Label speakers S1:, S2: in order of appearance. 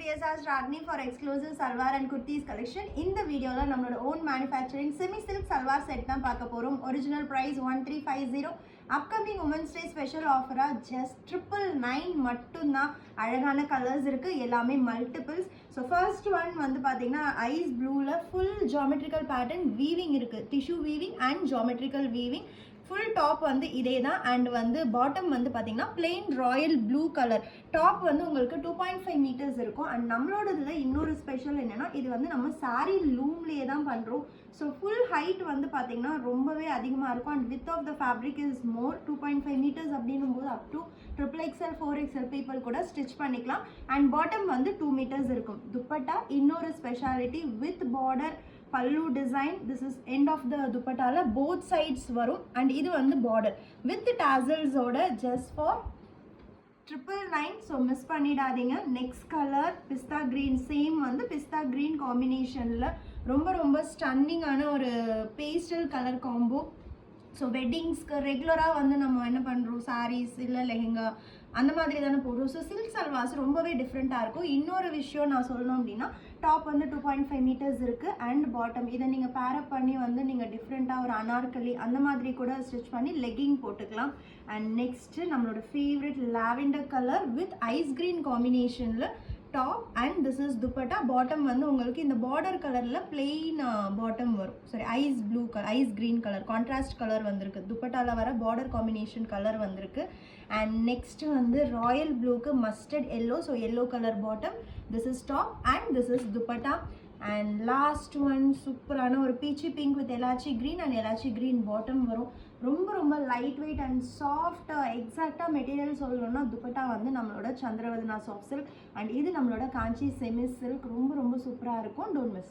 S1: DSR's Ragni for exclusive salwar and kurtis collection. In the video, we own manufacturing semi-silk salwar set. Original price 1350. Upcoming Women's Day special offer just 999 mattuna. Alagana colors irukku ellame multiples. So first one vandu pathina ice blue la full geometrical pattern weaving irukku, tissue weaving and geometrical weaving. Full top வந்து இதே தான் and வந்து bottom வந்து பாத்தீங்கன்னா plain royal blue color. Top வந்து உங்களுக்கு 2.5 meters இருக்கும் and நம்மளோடதுல இன்னொரு ஸ்பெஷல் என்னன்னா இது வந்து நம்ம saree loomலயே தான் பண்றோம். So full height வந்து பாத்தீங்கன்னா ரொம்பவே அதிகமா இருக்கும் and width of the fabric is more 2.5 meters அப்படினும்போது up to XXL 4XL people கூட ஸ்டிட்ச் பண்ணிக்கலாம் and bottom வந்து 2 meters இருக்கும். துப்பட்டா இன்னொரு speciality with border pallu design. This is end of the dupatta la both sides varum and idu vandu border with tassels oda just for 999. So miss pannidadinga. Next color pista green, same vandu pista green combination la romba stunning ana oru pastel color combo. So weddings ரெகுலரா வந்து நம்ம என்ன பண்றோம், sarees இல்ல லெஹங்கா அந்த மாதிரி தான போடுறோம். ஸோ சில்க் சல்வாஸ் ரொம்பவே டிஃப்ரெண்ட்டாக இருக்கும். இன்னொரு விஷயம் நான் சொல்லணும் அப்படின்னா டாப் வந்து 2.5 மீட்டர்ஸ் இருக்குது அண்ட் பாட்டம் இதை நீங்கள் பேரப் பண்ணி வந்து நீங்கள் டிஃப்ரெண்ட்டாக ஒரு அனார்கலி அந்த மாதிரி கூட ஸ்டிச் பண்ணி லெக்கிங் போட்டுக்கலாம். அண்ட் நெக்ஸ்ட்டு நம்மளோட favourite lavender colour with ice green காம்பினேஷனில் top and this is dupatta. Bottom வந்து உங்களுக்கு இந்த பார்டர் கலரில் பிளெயின் பாட்டம் வரும், sorry ice blue colour, ice green colour contrast colour வந்திருக்கு. துப்பட்டாவில் வர பார்டர் காம்பினேஷன் கலர் வந்திருக்கு. அண்ட் நெக்ஸ்ட் வந்து ராயல் ப்ளூக்கு mustard yellow, so yellow colour bottom. This is top and this is dupatta. And last one சூப்பரான ஒரு peachy pink with elaichi green and elaichi green bottom வரும். ரொம்ப லைட் வெயிட் அண்ட் சாஃப்ட். எக்ஸாக்டாக material சொல்லணும்னா துப்பட்டா வந்து நம்மளோட சந்திரவதனா சாஃப்ட் சில்க் அண்ட் இது நம்மளோட காஞ்சி செமி சில்க். ரொம்ப சூப்பராக இருக்கும். Don't miss.